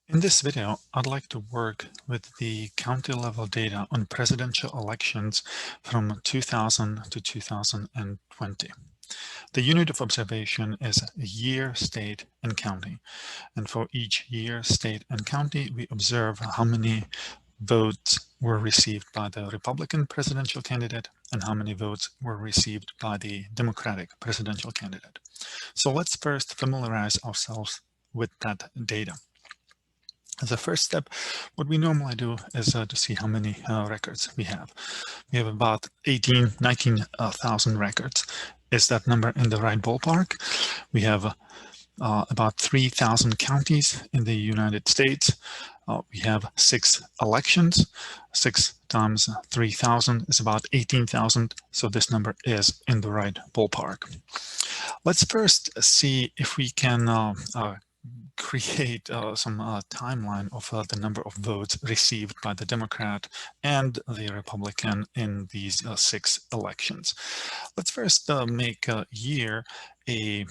In this video, I'd like to work with the county level data on presidential elections from 2000 to 2020. The unit of observation is year, state, and county. And for each year, state, and county, we observe how many votes were received by the Republican presidential candidate and how many votes were received by the Democratic presidential candidate. So let's first familiarize ourselves with that data. As a first step, what we normally do is to see how many records we have. We have about 19,000 records. Is that number in the right ballpark? We have about 3,000 counties in the United States. We have 6 elections. 6 times 3,000 is about 18,000. So this number is in the right ballpark. Let's first see if we can create some timeline of the number of votes received by the Democrat and the Republican in these 6 elections. Let's first make year a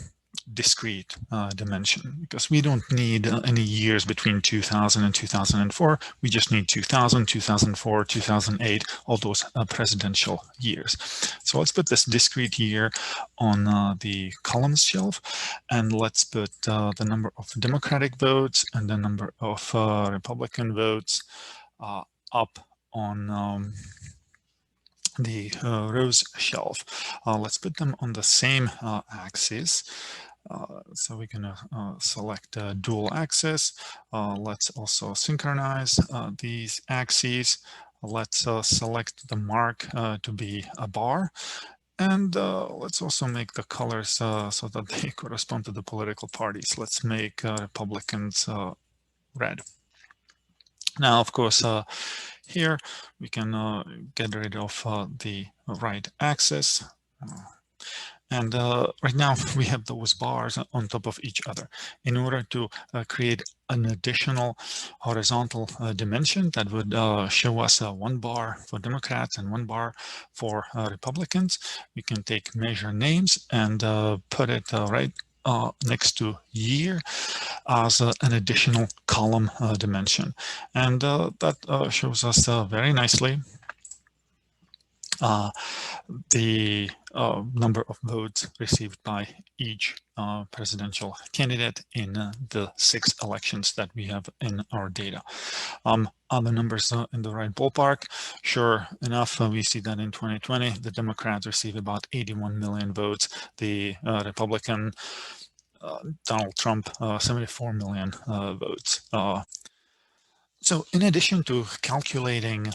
discrete dimension, because we don't need any years between 2000 and 2004. We just need 2000, 2004, 2008, all those presidential years. So let's put this discrete year on the columns shelf, and let's put the number of Democratic votes and the number of Republican votes up on the rows shelf. Let's put them on the same axis. So we can select dual axis. Let's also synchronize these axes. Let's select the mark to be a bar. And let's also make the colors so that they correspond to the political parties. Let's make Republicans red. Now, of course, here we can get rid of the right axis. And right now we have those bars on top of each other. In order to create an additional horizontal dimension that would show us 1 bar for Democrats and 1 bar for Republicans, we can take measure names and put it right next to year as an additional column dimension. And that shows us very nicely the number of votes received by each presidential candidate in the 6 elections that we have in our data. Are the numbers in the right ballpark? Sure enough, we see that in 2020, the Democrats received about 81 million votes. The Republican Donald Trump, 74 million votes. So in addition to calculating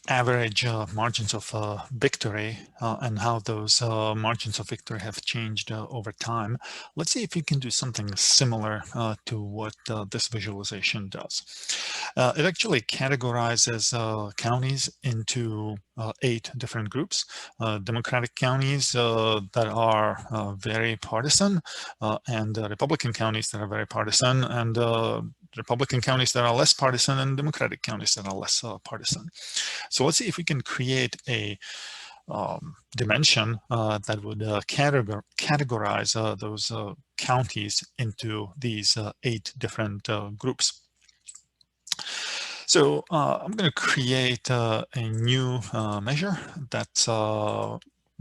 average margins of victory and how those margins of victory have changed over time, let's see if we can do something similar to what this visualization does. It actually categorizes counties into 8 different groups. Democratic counties that are very partisan, and Republican counties that are very partisan, and Republican counties that are less partisan, and Democratic counties that are less partisan. So let's see if we can create a dimension that would categorize those counties into these 8 different groups. So I'm going to create a new measure that's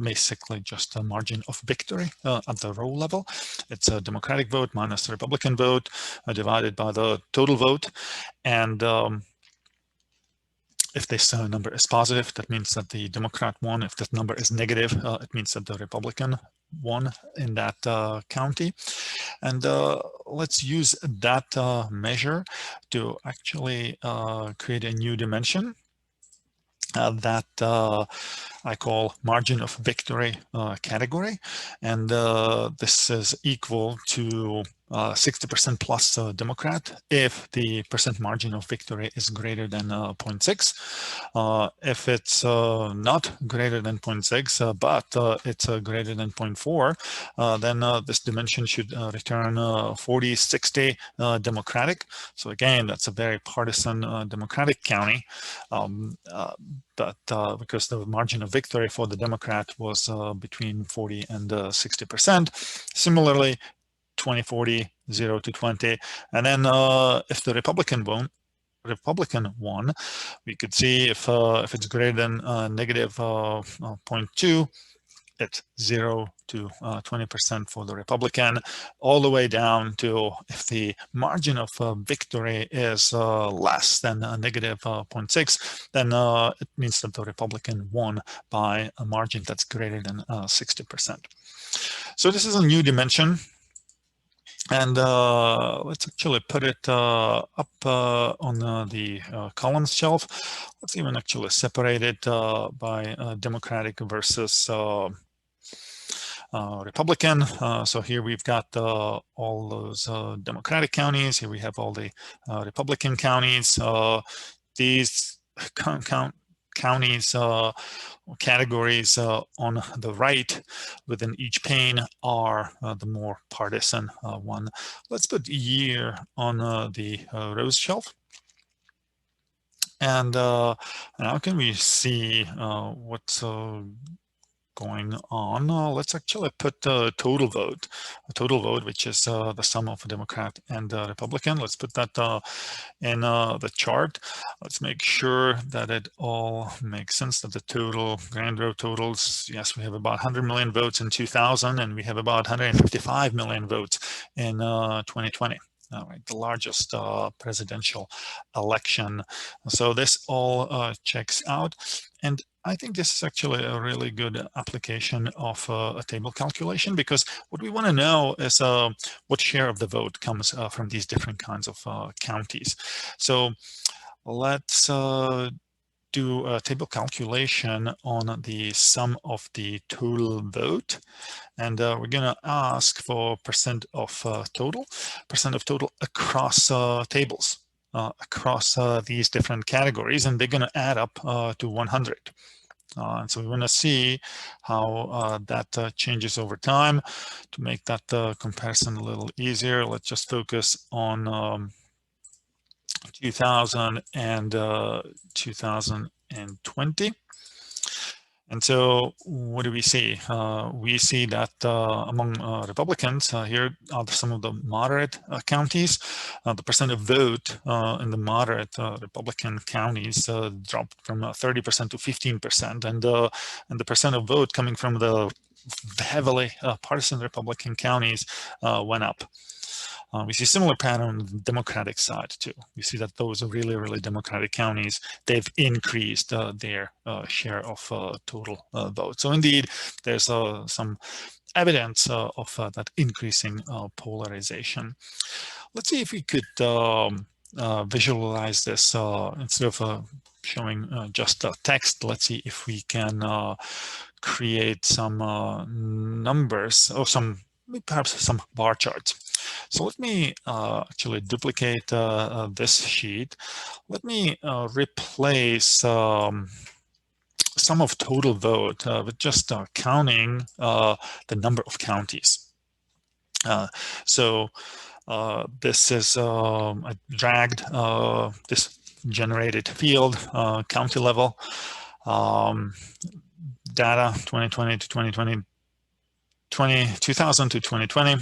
basically just a margin of victory at the row level. It's a Democratic vote minus the Republican vote divided by the total vote. And if this number is positive, that means that the Democrat won. If that number is negative, it means that the Republican won in that county. And let's use that measure to actually create a new dimension that I call margin of victory category. And this is equal to 60% plus Democrat if the percent margin of victory is greater than 0.6. If it's not greater than 0.6, but it's greater than 0.4, then this dimension should return 40-60 Democratic. So again, that's a very partisan Democratic county. But because the margin of victory for the Democrat was between 40 and 60%. Similarly, 2040 0 to 20. And then if the Republican won, we could see if it's greater than negative 0.2, it's 0 to 20% for the Republican, all the way down to if the margin of victory is less than negative 0.6, then it means that the Republican won by a margin that's greater than 60%. So this is a new dimension. And let's actually put it up on the columns shelf. Let's even actually separate it by Democratic versus Republican. So here we've got all those Democratic counties. Here we have all the Republican counties. These counties categories on the right within each pane are the more partisan one. Let's put year on the rows shelf. And how can we see what's going on? Let's actually put total vote, which is the sum of a Democrat and Republican. Let's put that in the chart. Let's make sure that it all makes sense, that the total grand row totals, yes, we have about 100 million votes in 2000, and we have about 155 million votes in 2020. Right, the largest presidential election. So this all checks out. And I think this is actually a really good application of a table calculation, because what we want to know is what share of the vote comes from these different kinds of counties. So let's do a table calculation on the sum of the total vote. And we're going to ask for percent of total across tables. Across these different categories, and they're going to add up to 100. And so we want to see how that changes over time. To make that comparison a little easier, let's just focus on 2000 and 2020. And so what do we see? We see that among Republicans, here are some of the moderate counties. The percent of vote in the moderate Republican counties dropped from 30% to 15%. And the percent of vote coming from the heavily partisan Republican counties went up. We see a similar pattern on the Democratic side too. We see that those are really, really Democratic counties, they've increased their share of total vote. So indeed, there's some evidence of that increasing polarization. Let's see if we could visualize this instead of showing just text. Let's see if we can create some numbers or perhaps some bar charts. So let me actually duplicate this sheet. Let me replace sum of total vote with just counting the number of counties. So this is, I dragged this generated field, county level, data 2020 to 2020, 2000 to 2020.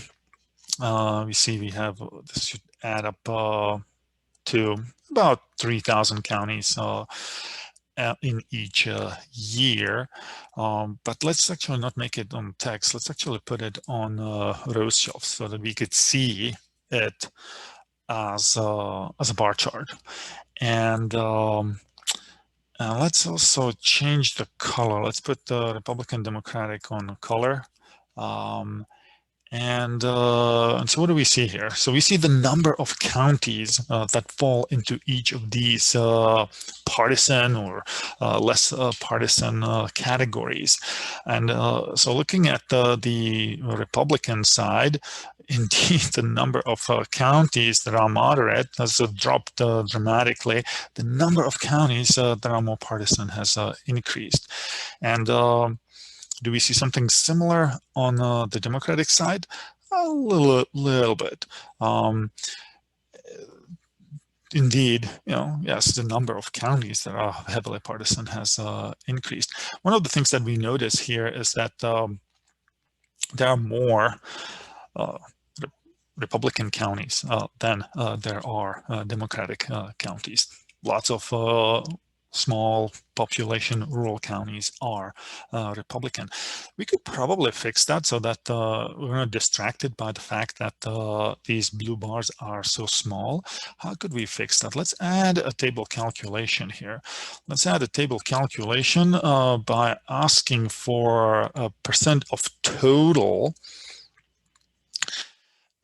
We see we have, this should add up to about 3,000 counties in each year. But let's actually not make it on text. Let's actually put it on rows shelf so that we could see it as a bar chart. And let's also change the color. Let's put the Republican Democratic on color. And so what do we see here? So we see the number of counties that fall into each of these partisan or less partisan categories. And so looking at the Republican side, indeed, the number of counties that are moderate has dropped dramatically. The number of counties that are more partisan has increased. And do we see something similar on the Democratic side? A little bit. Indeed, yes, the number of counties that are heavily partisan has increased. One of the things that we notice here is that there are more Republican counties than there are Democratic counties. Lots of small population rural counties are Republican. We could probably fix that so that we're not distracted by the fact that these blue bars are so small. How could we fix that? Let's add a table calculation here. Let's add a table calculation by asking for a percent of total.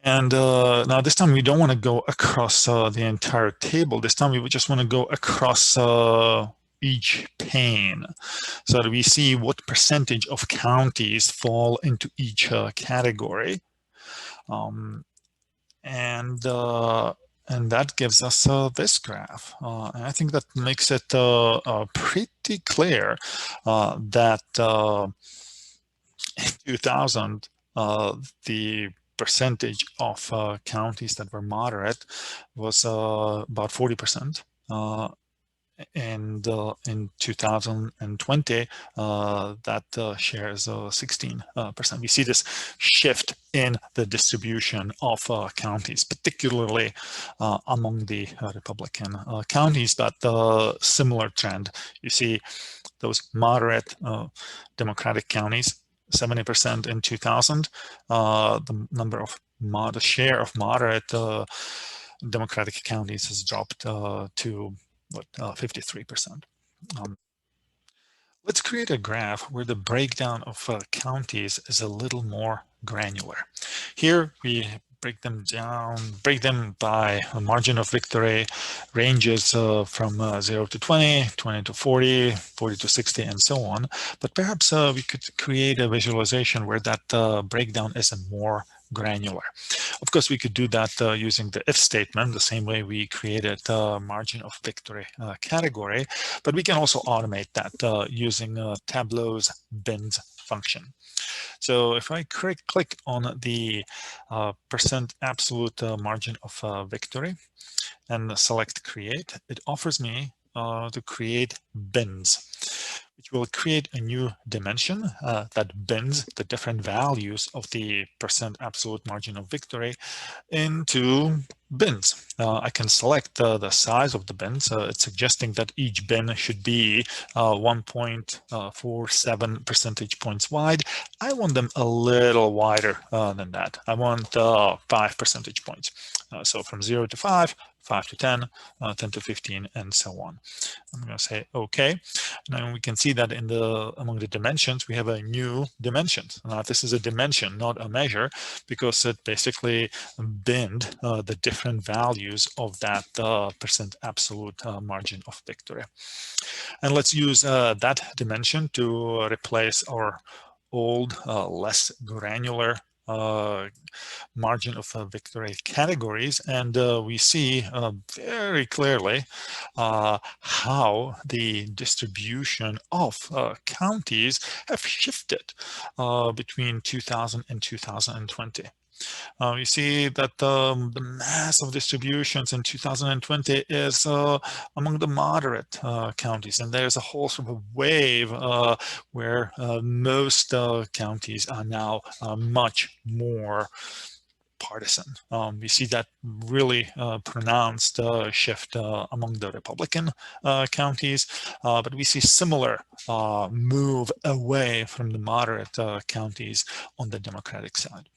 And now this time we don't want to go across the entire table. This time we would just want to go across each pane so that we see what percentage of counties fall into each category. And that gives us this graph. And I think that makes it pretty clear that in 2000, the percentage of counties that were moderate was about 40%. And in 2020, that share is 16%. We see this shift in the distribution of counties, particularly among the Republican counties, but similar trend. You see those moderate Democratic counties, 70% in 2000. The share of moderate Democratic counties has dropped to 53%. Let's create a graph where the breakdown of counties is a little more granular. Here we break them by a margin of victory, ranges from 0 to 20, 20 to 40, 40 to 60, and so on. But perhaps we could create a visualization where that breakdown is more granular. Of course, we could do that using the if statement, the same way we created the margin of victory category, but we can also automate that using Tableau's bins function. So if I click on the percent absolute margin of victory and select create, it offers me to create bins, which will create a new dimension that bins the different values of the percent absolute margin of victory into bins. I can select the size of the bins. It's suggesting that each bin should be 1.47 percentage points wide. I want them a little wider than that. I want 5 percentage points. So from 0 to 5, 5 to 10, 10 to 15, and so on. I'm going to say OK. Now we can see that in among the dimensions, we have a new dimension. Now this is a dimension, not a measure, because it basically binned the different values of that percent absolute margin of victory. And let's use that dimension to replace our old, less granular margin of victory categories, and we see very clearly how the distribution of counties have shifted between 2000 and 2020. You see that the mass of distributions in 2020 is among the moderate counties, and there's a whole sort of wave where most counties are now much more partisan. We see that really pronounced shift among the Republican counties, but we see similar move away from the moderate counties on the Democratic side.